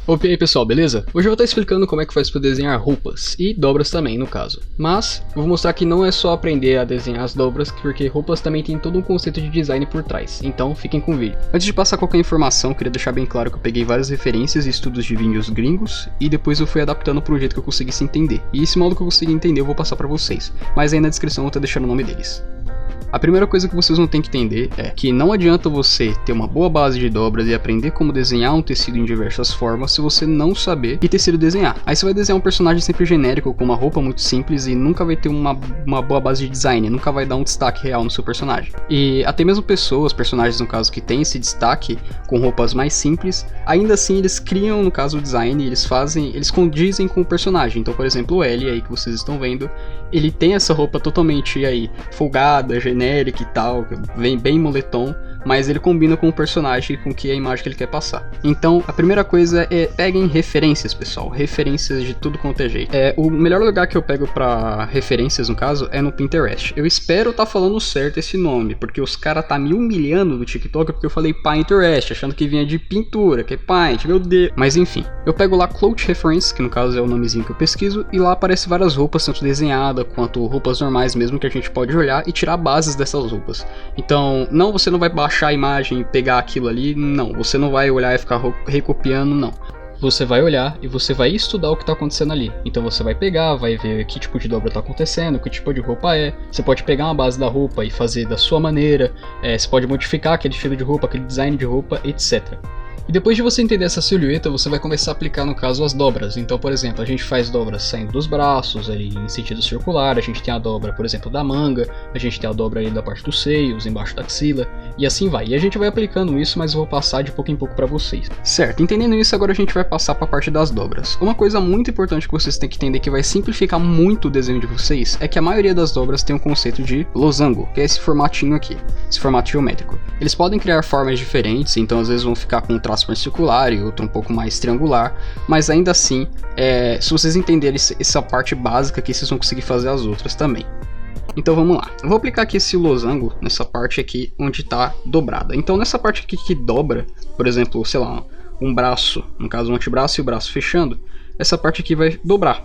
Opa, e aí pessoal, beleza? Hoje eu vou estar explicando como é que faz para desenhar roupas, e dobras também no caso. Mas, eu vou mostrar que não é só aprender a desenhar as dobras, porque roupas também tem todo um conceito de design por trás, então fiquem com o vídeo. Antes de passar qualquer informação, eu queria deixar bem claro que eu peguei várias referências e estudos de vídeos gringos, e depois eu fui adaptando para um jeito que eu conseguisse entender. E esse modo que eu consegui entender eu vou passar para vocês, mas aí na descrição eu vou estar deixando o nome deles. A primeira coisa que vocês vão ter que entender é que não adianta você ter uma boa base de dobras e aprender como desenhar um tecido em diversas formas se você não saber que tecido desenhar. Aí você vai desenhar um personagem sempre genérico com uma roupa muito simples e nunca vai ter uma boa base de design, nunca vai dar um destaque real no seu personagem. E até mesmo personagens no caso que tem esse destaque com roupas mais simples, ainda assim eles criam no caso o design, eles condizem com o personagem. Então por exemplo o L aí que vocês estão vendo, ele tem essa roupa totalmente aí folgada, genérica e tal, vem bem moletom, mas ele combina com o personagem, com que a imagem que ele quer passar. Então, a primeira coisa é peguem referências, pessoal, referências de tudo quanto é jeito. O melhor lugar que eu pego pra referências, no caso, é no Pinterest. Eu espero tá falando certo esse nome, porque os caras tá me humilhando no TikTok porque eu falei Pinterest, achando que vinha de pintura, que é Paint, meu Deus. Mas enfim, eu pego lá Cloth Reference, que no caso é o nomezinho que eu pesquiso, e lá aparece várias roupas, tanto desenhadas quanto roupas normais mesmo, que a gente pode olhar e tirar bases dessas roupas. Então, você não vai baixar a imagem e pegar aquilo ali, não, você não vai olhar e ficar recopiando, não. Você vai olhar e você vai estudar o que está acontecendo ali. Então você vai pegar, vai ver que tipo de dobra está acontecendo, que tipo de roupa é. Você pode pegar uma base da roupa e fazer da sua maneira. Você pode modificar aquele estilo de roupa, aquele design de roupa, etc. E depois de você entender essa silhueta, você vai começar a aplicar no caso as dobras. Então, por exemplo, a gente faz dobras saindo dos braços, ali em sentido circular, a gente tem a dobra, por exemplo, da manga, a gente tem a dobra ali da parte dos seios, embaixo da axila, e assim vai. E a gente vai aplicando isso, mas eu vou passar de pouco em pouco para vocês. Certo, entendendo isso, agora a gente vai passar para a parte das dobras. Uma coisa muito importante que vocês têm que entender que vai simplificar muito o desenho de vocês, é que a maioria das dobras tem um conceito de losango, que é esse formatinho aqui, esse formato geométrico. Eles podem criar formas diferentes, então às vezes vão ficar com um traço mais circular e outro um pouco mais triangular, mas ainda assim, se vocês entenderem essa parte básica aqui, vocês vão conseguir fazer as outras também. Então vamos lá, eu vou aplicar aqui esse losango nessa parte aqui onde está dobrada. Então nessa parte aqui que dobra, por exemplo, sei lá, um braço, no caso um antebraço e o braço fechando, essa parte aqui vai dobrar.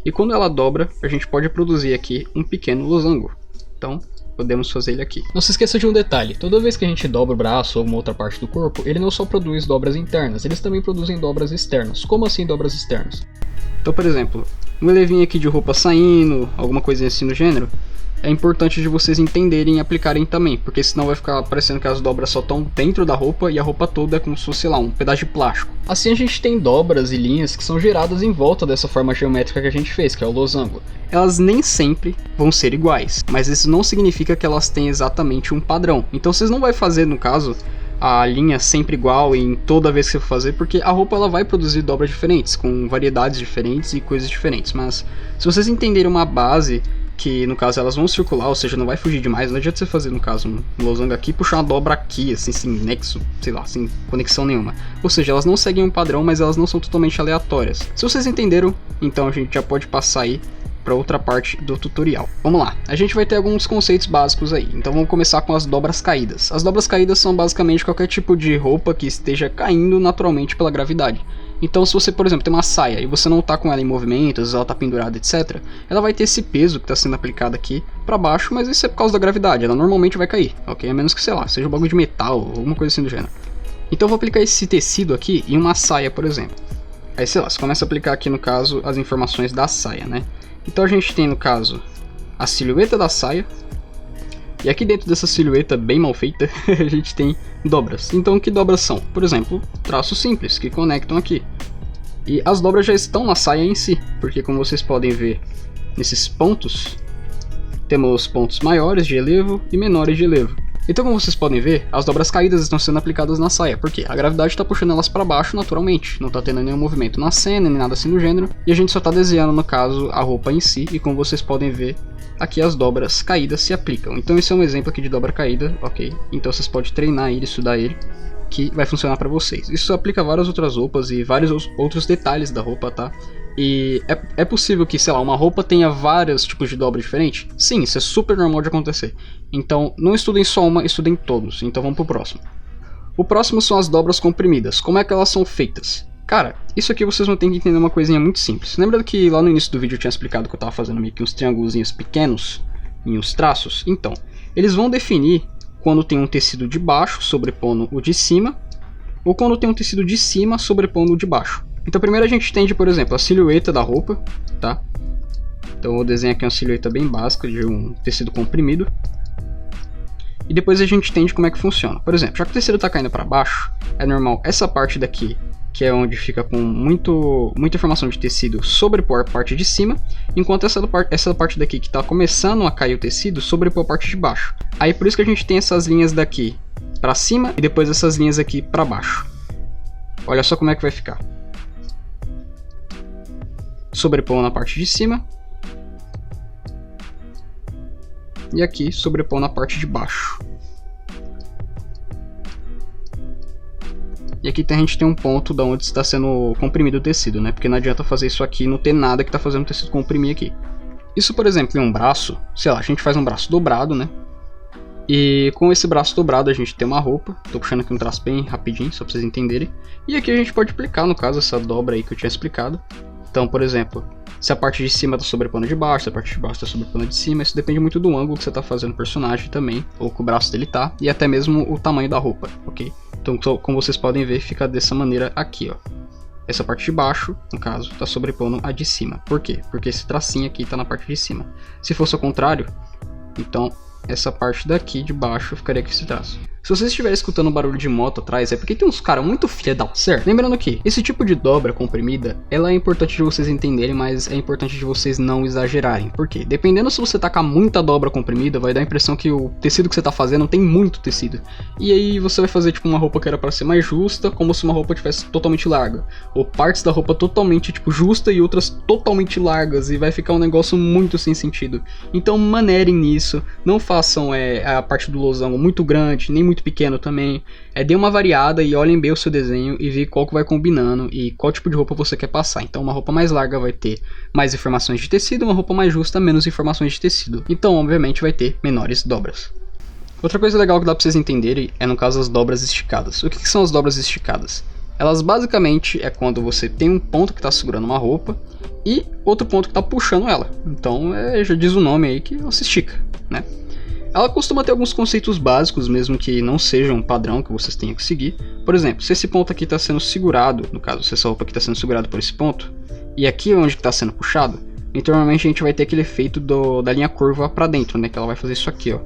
E quando ela dobra, a gente pode produzir aqui um pequeno losango. Então podemos fazer ele aqui. Não se esqueça de um detalhe, toda vez que a gente dobra o braço ou uma outra parte do corpo, ele não só produz dobras internas, eles também produzem dobras externas. Como assim dobras externas? Então, por exemplo, um elevinho aqui de roupa saindo, alguma coisa assim no gênero, é importante de vocês entenderem e aplicarem também, porque senão vai ficar parecendo que as dobras só estão dentro da roupa e a roupa toda é como se fosse, sei lá, um pedaço de plástico. Assim a gente tem dobras e linhas que são geradas em volta dessa forma geométrica que a gente fez, que é o losango. Elas nem sempre vão ser iguais, mas isso não significa que elas têm exatamente um padrão. Então vocês não vão fazer, no caso, a linha sempre igual em toda vez que você for fazer, porque a roupa ela vai produzir dobras diferentes, com variedades diferentes e coisas diferentes. Mas se vocês entenderem uma base, que no caso elas vão circular, ou seja, não vai fugir demais, não adianta você fazer no caso um losango aqui e puxar uma dobra aqui, assim, sem nexo, sei lá, sem conexão nenhuma. Ou seja, elas não seguem um padrão, mas elas não são totalmente aleatórias. Se vocês entenderam, então a gente já pode passar aí para outra parte do tutorial. Vamos lá, a gente vai ter alguns conceitos básicos aí, então vamos começar com as dobras caídas. As dobras caídas são basicamente qualquer tipo de roupa que esteja caindo naturalmente pela gravidade. Então se você, por exemplo, tem uma saia e você não está com ela em movimentos, ela está pendurada, etc., ela vai ter esse peso que está sendo aplicado aqui para baixo, mas isso é por causa da gravidade, ela normalmente vai cair, ok? A menos que, sei lá, seja um bagulho de metal ou alguma coisa assim do gênero. Então eu vou aplicar esse tecido aqui em uma saia, por exemplo. Aí, sei lá, você começa a aplicar aqui, no caso, as informações da saia, né? Então a gente tem, no caso, a silhueta da saia. E aqui dentro dessa silhueta bem mal feita, a gente tem dobras. Então que dobras são? Por exemplo, traços simples que conectam aqui. E as dobras já estão na saia em si, porque como vocês podem ver nesses pontos, temos pontos maiores de relevo e menores de relevo. Então como vocês podem ver, as dobras caídas estão sendo aplicadas na saia, porque a gravidade está puxando elas para baixo naturalmente, não está tendo nenhum movimento na cena, nem nada assim do gênero, e a gente só está desenhando no caso a roupa em si, e como vocês podem ver, aqui as dobras caídas se aplicam. Então esse é um exemplo aqui de dobra caída, ok? Então vocês podem treinar ele, estudar ele, que vai funcionar para vocês. Isso aplica a várias outras roupas e vários outros detalhes da roupa, tá? E é possível que, sei lá, uma roupa tenha vários tipos de dobra diferentes? Sim, isso é super normal de acontecer. Então não estudem só uma, estudem todos. Então vamos pro próximo. O próximo são as dobras comprimidas. Como é que elas são feitas? Cara, isso aqui vocês vão ter que entender uma coisinha muito simples. Lembra que lá no início do vídeo eu tinha explicado que eu tava fazendo meio que uns triângulozinhos pequenos em uns traços? Então, eles vão definir quando tem um tecido de baixo sobrepondo o de cima, ou quando tem um tecido de cima sobrepondo o de baixo. Então primeiro a gente entende, por exemplo, a silhueta da roupa, tá? Então eu vou desenhar aqui uma silhueta bem básica de um tecido comprimido. E depois a gente entende como é que funciona. Por exemplo, já que o tecido está caindo para baixo, é normal essa parte daqui, que é onde fica com muita informação de tecido, sobrepor a parte de cima, enquanto essa parte daqui que está começando a cair o tecido, sobrepor a parte de baixo. Aí por isso que a gente tem essas linhas daqui para cima e depois essas linhas aqui para baixo. Olha só como é que vai ficar. Sobrepor na parte de cima. E aqui sobrepor na parte de baixo. E aqui a gente tem um ponto da onde está sendo comprimido o tecido, né? Porque não adianta fazer isso aqui e não ter nada que está fazendo o tecido comprimir aqui. Isso, por exemplo, em um braço, sei lá, a gente faz um braço dobrado, né? E com esse braço dobrado a gente tem uma roupa. Tô puxando aqui um traço bem rapidinho, só para vocês entenderem. E aqui a gente pode aplicar, no caso, essa dobra aí que eu tinha explicado. Então, por exemplo, se a parte de cima está sobrepondo de baixo, se a parte de baixo está sobrepondo de cima, isso depende muito do ângulo que você está fazendo o personagem também, ou que o braço dele tá, e até mesmo o tamanho da roupa, ok? Então, como vocês podem ver, fica dessa maneira aqui, ó. Essa parte de baixo, no caso, está sobrepondo a de cima. Por quê? Porque esse tracinho aqui está na parte de cima. Se fosse o contrário, então essa parte daqui de baixo ficaria com esse traço. Se vocês estiverem escutando um barulho de moto atrás, é porque tem uns caras muito filha da... Certo? Lembrando que esse tipo de dobra comprimida, ela é importante de vocês entenderem, mas é importante de vocês não exagerarem. Por quê? Dependendo se você tacar muita dobra comprimida, vai dar a impressão que o tecido que você tá fazendo tem muito tecido. E aí você vai fazer tipo uma roupa que era para ser mais justa, como se uma roupa tivesse totalmente larga. Ou partes da roupa totalmente tipo justa e outras totalmente largas, e vai ficar um negócio muito sem sentido. Então maneirem nisso, não façam a parte do losango muito grande, nem muito pequeno também. Dê uma variada e olhem bem o seu desenho e vê qual que vai combinando e qual tipo de roupa você quer passar. Então uma roupa mais larga vai ter mais informações de tecido, uma roupa mais justa menos informações de tecido. Então obviamente vai ter menores dobras. Outra coisa legal que dá pra vocês entenderem é no caso as dobras esticadas. O que são as dobras esticadas? Elas basicamente é quando você tem um ponto que está segurando uma roupa e outro ponto que está puxando ela. Então já diz o nome aí que ela se estica, né? Ela costuma ter alguns conceitos básicos, mesmo que não sejam um padrão que vocês tenham que seguir. Por exemplo, se esse ponto aqui está sendo segurado, no caso, se essa roupa aqui está sendo segurada por esse ponto, e aqui é onde está sendo puxado, então normalmente a gente vai ter aquele efeito da linha curva para dentro, né? Que ela vai fazer isso aqui, ó.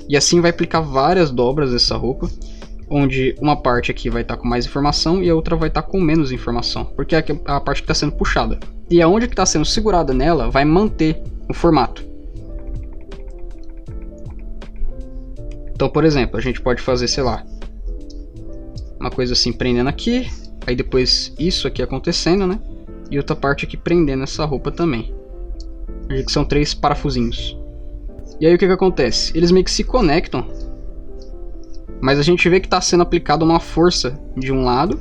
E assim vai aplicar várias dobras dessa roupa, onde uma parte aqui vai estar com mais informação e a outra vai estar com menos informação, porque é a parte que está sendo puxada. E aonde que está sendo segurada nela vai manter o formato. Então, por exemplo, a gente pode fazer, sei lá, uma coisa assim prendendo aqui, aí depois isso aqui acontecendo, né? E outra parte aqui prendendo essa roupa também. Que são 3 parafusinhos. E aí o que acontece? Eles meio que se conectam, mas a gente vê que está sendo aplicada uma força de um lado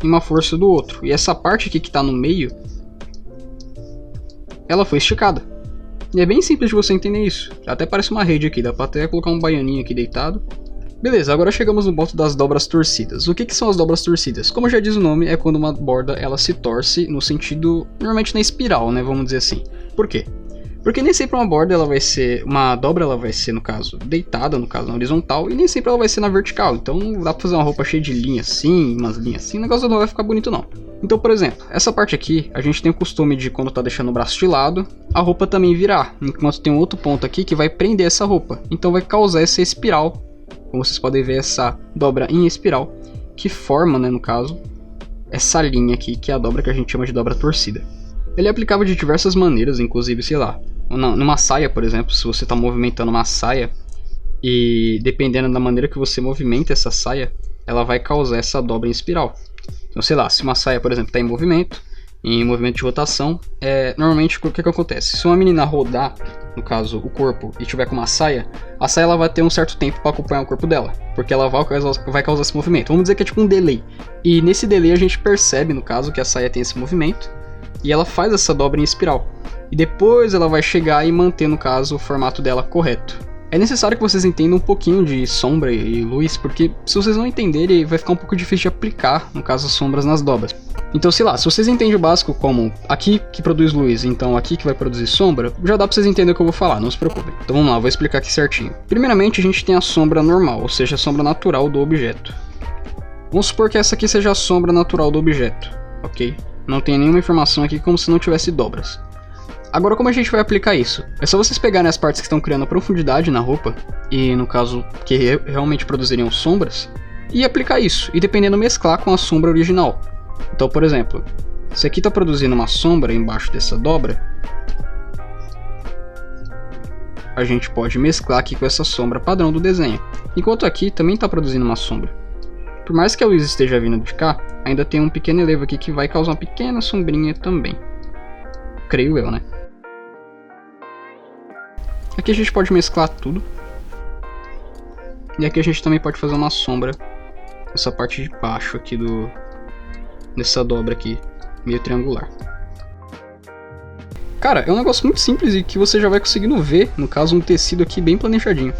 e uma força do outro. E essa parte aqui que está no meio, ela foi esticada. E é bem simples de você entender isso. Até parece uma rede aqui, dá pra até colocar um baianinho aqui deitado. Beleza, agora chegamos no ponto das dobras torcidas. O que são as dobras torcidas? Como já diz o nome, é quando uma borda ela se torce no sentido, normalmente na espiral, né, vamos dizer assim. Por quê? Porque nem sempre uma dobra ela vai ser, no caso, deitada, no caso na horizontal, e nem sempre ela vai ser na vertical. Então não dá pra fazer uma roupa cheia de linhas assim, umas linhas assim, o negócio não vai ficar bonito não. Então, por exemplo, essa parte aqui, a gente tem o costume de quando tá deixando o braço de lado, a roupa também virar, enquanto tem um outro ponto aqui que vai prender essa roupa. Então vai causar essa espiral, como vocês podem ver, essa dobra em espiral, que forma, né, no caso, essa linha aqui, que é a dobra que a gente chama de dobra torcida. Ele é aplicável de diversas maneiras, inclusive, sei lá, numa saia, por exemplo, se você está movimentando uma saia e dependendo da maneira que você movimenta essa saia, ela vai causar essa dobra em espiral. Então, sei lá, se uma saia, por exemplo, está em movimento de rotação, normalmente o que acontece? Se uma menina rodar, no caso o corpo, e tiver com uma saia, a saia ela vai ter um certo tempo para acompanhar o corpo dela, porque ela vai causar esse movimento. Vamos dizer que é tipo um delay. E nesse delay a gente percebe, no caso, que a saia tem esse movimento e ela faz essa dobra em espiral. E depois ela vai chegar e manter, no caso, o formato dela correto. É necessário que vocês entendam um pouquinho de sombra e luz, porque se vocês não entenderem, vai ficar um pouco difícil de aplicar, no caso, as sombras nas dobras. Então, sei lá, se vocês entendem o básico como aqui que produz luz, então aqui que vai produzir sombra, já dá pra vocês entenderem o que eu vou falar, não se preocupem. Então vamos lá, vou explicar aqui certinho. Primeiramente, a gente tem a sombra normal, ou seja, a sombra natural do objeto. Vamos supor que essa aqui seja a sombra natural do objeto, ok? Não tem nenhuma informação aqui como se não tivesse dobras. Agora, como a gente vai aplicar isso? É só vocês pegarem as partes que estão criando a profundidade na roupa, e no caso, que realmente produziriam sombras, e aplicar isso, e dependendo mesclar com a sombra original. Então, por exemplo, se aqui está produzindo uma sombra embaixo dessa dobra, a gente pode mesclar aqui com essa sombra padrão do desenho, enquanto aqui também está produzindo uma sombra. Por mais que a luz esteja vindo de cá, ainda tem um pequeno elevo aqui que vai causar uma pequena sombrinha também. Creio eu, né? Aqui a gente pode mesclar tudo. E aqui a gente também pode fazer uma sombra nessa parte de baixo aqui dessa dobra aqui, meio triangular. Cara, é um negócio muito simples e que você já vai conseguindo ver, no caso, um tecido aqui bem planejadinho.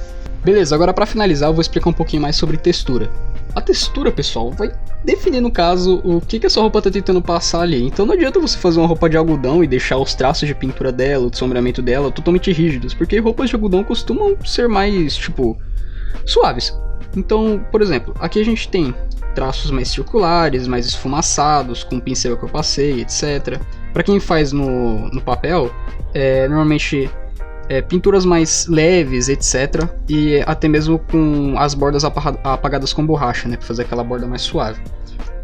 Beleza, agora para finalizar eu vou explicar um pouquinho mais sobre textura. A textura, pessoal, vai definir no caso o que a sua roupa está tentando passar ali. Então não adianta você fazer uma roupa de algodão e deixar os traços de pintura dela, de sombreamento dela totalmente rígidos, porque roupas de algodão costumam ser mais, tipo, suaves. Então, por exemplo, aqui a gente tem traços mais circulares, mais esfumaçados, com o pincel que eu passei, etc. Para quem faz no papel, normalmente pinturas mais leves, etc. E até mesmo com as bordas apagadas com borracha, né, para fazer aquela borda mais suave.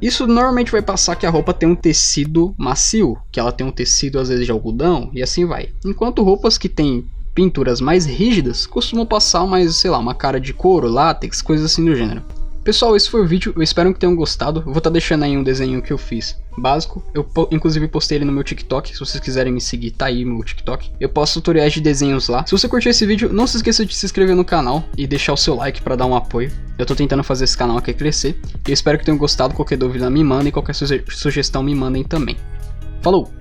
Isso normalmente vai passar que a roupa tem um tecido macio, que ela tem um tecido às vezes de algodão e assim vai. Enquanto roupas que têm pinturas mais rígidas costumam passar mais, sei lá, uma cara de couro, látex, coisas assim do gênero. Pessoal, esse foi o vídeo, eu espero que tenham gostado. Eu vou estar deixando aí um desenho que eu fiz básico. Eu inclusive postei ele no meu TikTok, se vocês quiserem me seguir, tá aí meu TikTok. Eu posto tutoriais de desenhos lá. Se você curtiu esse vídeo, não se esqueça de se inscrever no canal e deixar o seu like para dar um apoio. Eu tô tentando fazer esse canal aqui crescer. Eu espero que tenham gostado, qualquer dúvida me mandem, qualquer sugestão me mandem também. Falou!